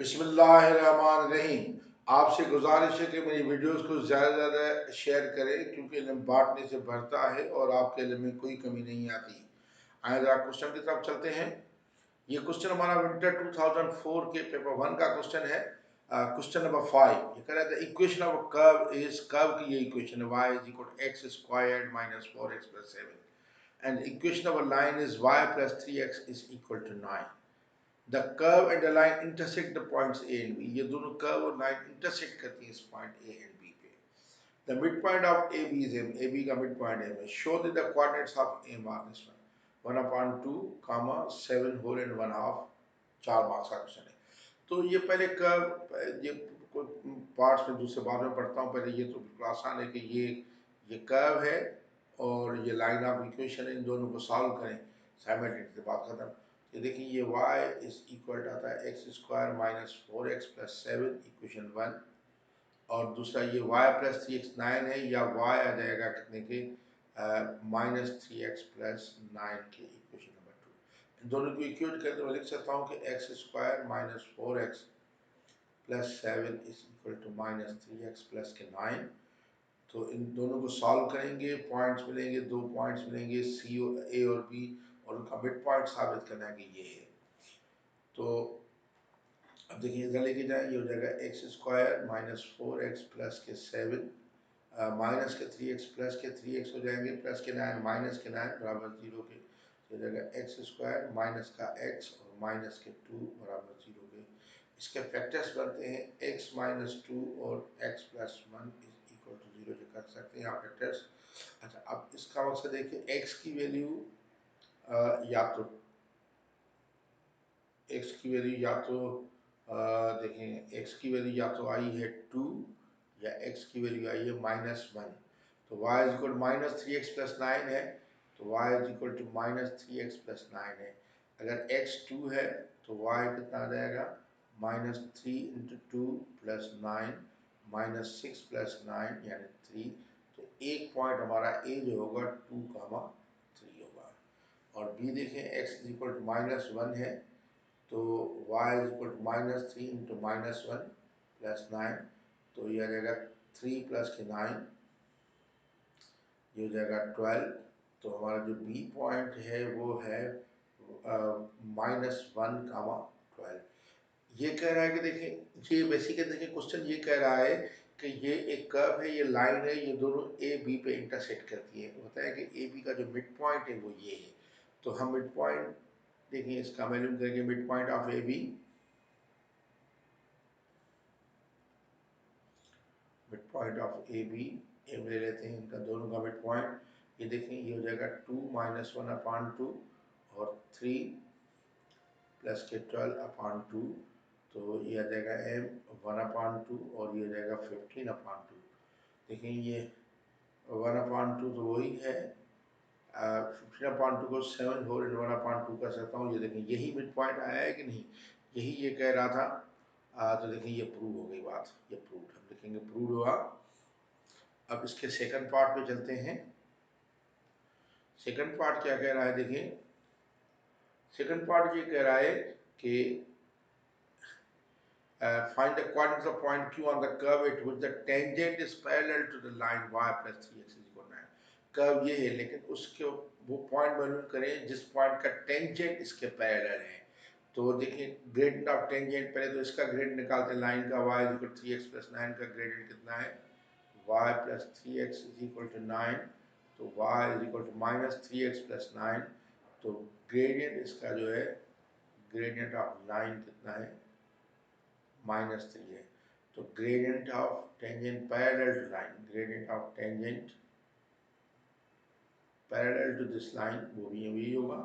बिस्मिल्लाहिर्रहमानिर्रहीम। आपसे गुजारिश है कि मेरी वीडियोस को ज़्यादा से ज़्यादा शेयर करें क्योंकि इल्म बांटने से बढ़ता है और आपके इल्म में कोई कमी नहीं आती। आए ज़रा क्वेश्चन की तरफ चलते हैं। ये क्वेश्चन हमारा विंटर 2004 के पेपर 1 का क्वेश्चन है। क्वेश्चन नंबर 5 ये कह रहा था equation of a curve is, curve की ये इक्वेशन है y is equal to x squared minus 4x plus 7 and equation of a line is y plus 3x is equal to 9। The curve and the line intersect the points A and B. ये दोनों curve और line intersect करती हैं इस point A and B पे. The midpoint of AB is M. AB का midpoint M है. Show that the coordinates of M are this one. 1/2, 7 whole and 1/2. 4 marks का क्वेश्चन है. तो ये पहले कर्व, ये पार्ट्स में दूसरे बार में पढ़ता हूँ. पहले ये तो बिल्कुल आसान है कि ये कर्व है और ये लाइन ऑफ इक्वेशन है. इन दोनों को सॉल्व करें साइमल्टेनियसली, बात खत्म. ये देखिए ये y इज इक्वल आता है x square minus 4x plus 7 equation 1, और दूसरा ये y प्लस 3x 9 है, या y आ जाएगा कितने के माइनस 3x प्लस 9 के इक्वेशन नंबर 2. इन दोनों को इक्वेट करके मैं लिख सकता हूँ कि x square minus 4x plus 7 is equal to minus 3x plus के 9. तो इन दोनों को सॉल्व करेंगे, पॉइंट्स मिलेंगे, दो पॉइंट्स मिलेंगे सी ए और बी, और उनका मिड पॉइंट साबित करना है कि ये है. तो अब देखिए इधर लेके जाए, ये हो जाएगा x square minus 4x plus के 7 माइनस के 3x प्लस के 3x हो जाएंगे, प्लस के 9 माइनस के 9 बराबर 0 के. तो हो जाएगा एक्स स्क्वायर माइनस का x और माइनस के 2 बराबर 0 के. इसके फैक्टर्स बनते हैं x माइनस 2 और x plus 1 is equal to 0 जो कर सकते हैं आप फैक्टर्स. अच्छा, अब इसका मकसद देखिए x की वैल्यू या तो देखें x की वैल्यू या तो आई है 2 या x की वैल्यू आई है -1. तो y is equal minus 3x plus 9 है, तो y is equal to minus 3x plus 9 है. अगर x 2 है तो y कितना आ जाएगा, minus 3 into 2 plus 9 minus 6 plus 9 यानी 3. तो एक पॉइंट हमारा a जो होगा 2,3 होगा. और b देखें x इज इक्वल टू -1 है, तो y is equal to minus 3 into minus 1 plus 9. तो ये आ जाएगा 3 प्लस के 9, ये हो जाएगा 12. तो हमारा जो बी पॉइंट है वो है -1, 12. ये कह रहा है कि देखिए, ये बेसिकली देखिए क्वेश्चन ये कह रहा है कि ये एक कर्व है, ये लाइन है, ये दोनों ए बी पे इंटरसेक्ट करती है. होता है कि ए बी का जो मिड पॉइंट है वो ये है. तो हम मिड पॉइंट देखिए, इसका मालूम करेंगे. Mid point of A B, mid point of A B, A ले लेते हैं इनका दोनों का मिड पॉइंट. ये देखें, ये हो जाएगा 2 माइनस 1/2 और 3 प्लस के 12/2. तो ये आ जाएगा m 1/2 और ये हो जाएगा 15/2. देखें ये 1/2 तो वही है, 15/2 को 7 होल एंड 1/2 कर सकता हूँ. ये देखें यही मिड पॉइंट आया है कि नहीं, यही ये कह रहा था. तो देखें ये प्रूव हो गई बात, ये प्रूव, हम लिखेंगे प्रूव हुआ. अब इसके सेकंड पार्ट पे चलते हैं. सेकंड पार्ट क्या कह रहा है, देखिए सेकंड पार्ट ये कह रहा है कि find the coordinates of point Q on the curve at which the tangent is parallel to the line y plus 3x is equal to 9. Curve ये है, लेकिन उसके वो पॉइंट मालूम करें जिस पॉइंट का टेंजेंट इसके पैरेलल है. तो देखिए ग्रेडियंट ऑफ टेंजेंट, पहले तो इसका ग्रेडियंट निकालते हैं. लाइन का y is equal 3x plus 9 का ग्रेडियंट कितना है, y plus 3x is equal to 9. तो y is equal to minus 3x plus 9. तो ग्रेडियंट इसका जो है, ग्रेडियंट ऑफ लाइन कितना है, -3 है. तो gradient of tangent parallel to line, gradient of tangent parallel to this line वो भी यही होगा,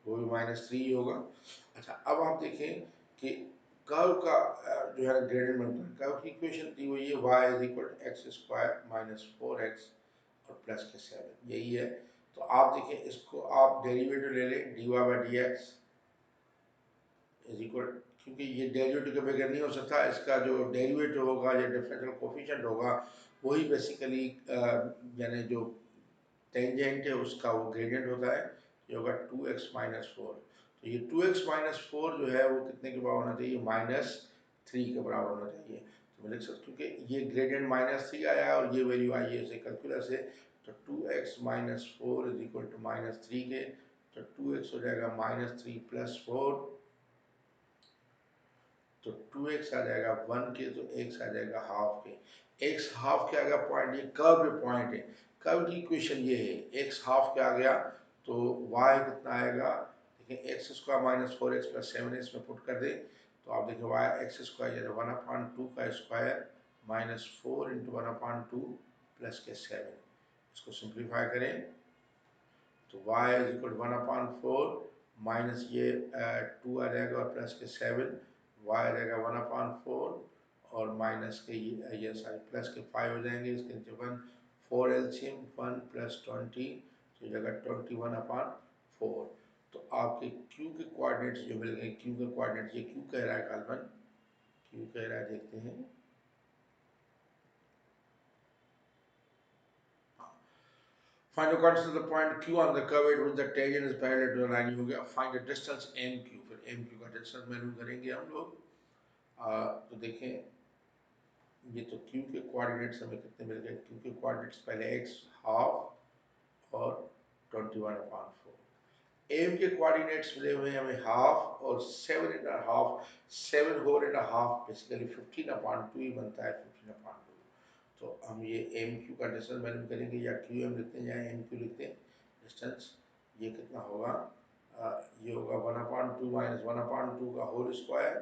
वो भी -3 होगा. अच्छा, अब आप देखें कि कर्व का जो है ग्रेडियंट बनता है. कर्व की इक्वेशन दी हुई है y is equal to x square minus 4x और प्लस के 7, यही है. तो आप देखें इसको आप डेरिवेटिव ले लें, dy by D x is equal, क्योंकि ये डेरिवेटिव के बगैर नहीं हो सकता. इसका जो डेरिवेटिव होगा या डिफरेंशियल कोफिशिएंट होगा वही बेसिकली यानी जो टेंजेंट है उसका वो ग्रेडियंट होता है. ये होगा 2x माइनस 4। तो ये 2x माइनस 4 जो है वो कितने के बराबर होना चाहिए, -3 के बराबर होना चाहिए। तो मैं लिख सकता हूँ क्योंकि ये ग्रेडियंट -3 आया और ये वैल्यू आई है इसे कैलकुलस से, तो 2x minus 4 is equal to -3 के, तो 2x हो जाएगा -3 + 4, तो 2x आ जाएगा 1 के, तो x आ जाएगा हाफ के। x हाफ के आ गया पॉइंट, ये कर्व पे पॉइंट है, कर्व की इक्वेशन ये है, x हाफ के आ गया तो y कितना आएगा, देखिए x स्क्वायर माइनस 4x + 7 इसमें पुट कर दे तो आप देखिए y x स्क्वायर यानी 1/2 का स्क्वायर -4 × 1/2 + के 7, इसको सिंप्लीफाई करें तो y इज इक्वल 1/4 माइनस ये 2 आ जाएगा और प्लस के 7, y आ जाएगा 1/4 और माइनस के ये सारे प्लस के 5 हो जाएंगे, इसके नीचे 1, 4 एलसीएम 1 + 20 तो जगह 21/4। तो आपके q के कोऑर्डिनेट्स जो मिल गए, q के कोऑर्डिनेट्स ये q कह रहा है गालबन, q कह रहा है, देखते हैं Find the coordinates of the point Q on the curve at which the tangent is parallel to the line. हो गया. Find the distance MQ. फिर MQ का distance मालूम करेंगे हम लोग. तो देखें ये तो Q के कोऑर्डिनेट्स हमें कितने मिल गए, Q के कोऑर्डिनेट्स पहले x हाफ और 21/4, M के कोऑर्डिनेट्स मिले हुए हैं हमें हाफ और 7.5, 7 होल एंड हाफ बेसिकली 15/2 ही बनता है, 15/2। तो हम ये एम क्यू का डिस्टेंस मालूम करेंगे, या क्यू एम लिखते हैं या एम क्यू लिखते हैं डिस्टेंस, ये कितना होगा, ये होगा 1/2 माइनस 1/2 का होल स्क्वायर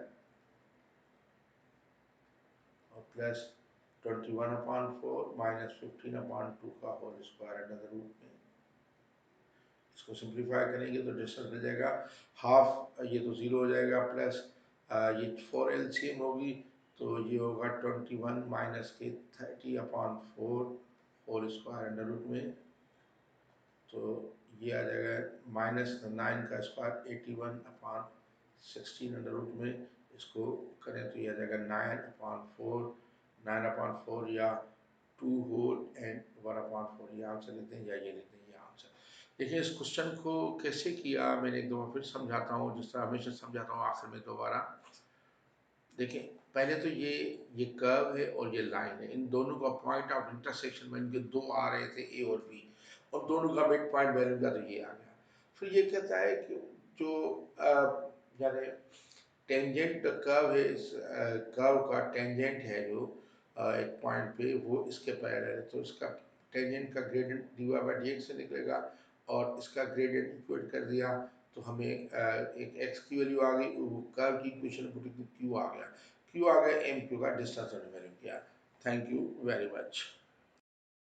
और प्लस 21/4 माइनस 15/2 का whole square under the root में। इसको सिंप्लीफाई करेंगे तो डिस्टेंस मिल जाएगा हाफ, ये तो 0 हो जाएगा, प्लस ये 4 एलसीएम होगी तो ये होगा 21 माइनस के 30/4 होल स्क्वायर अंडर रूट में, तो ये आ जाएगा -9 का स्क्वायर 81/16 अंडर रूट में, इसको करें तो ये आ जाएगा 9/4 या 2 होल एंड 1/4, ये आंसर लेते हैं या ये लेते हैं, ये आंसर। देखिए इस क्वेश्चन को कैसे किया मैंने एक दफ़ा फिर समझाता हूँ, जिस तरह हमेशा समझाता हूँ आखिर में दोबारा। देखिए पहले तो ये कर्व है और ये लाइन है, इन दोनों का पॉइंट ऑफ इंटरसेक्शन में इनके दो आ रहे थे ए और बी, और दोनों का मिड पॉइंट वैल्यू का तो ये आ गया। फिर ये कहता है कि जो यानी टेंजेंट कर्व है, इस कर्व का टेंजेंट है जो एक पॉइंट पे वो इसके पैरेलल है, तो इसका टेंजेंट का ग्रेडियंट dy/dx से निकलेगा और इसका ग्रेडियंट इक्वेट कर दिया तो हमें एक x की वैल्यू आ गई, वो कर्व की इक्वेशन पुट की q आ गया, q आ गया, m q का डिस्टेंस हमने वैल्यू किया। Thank you very much.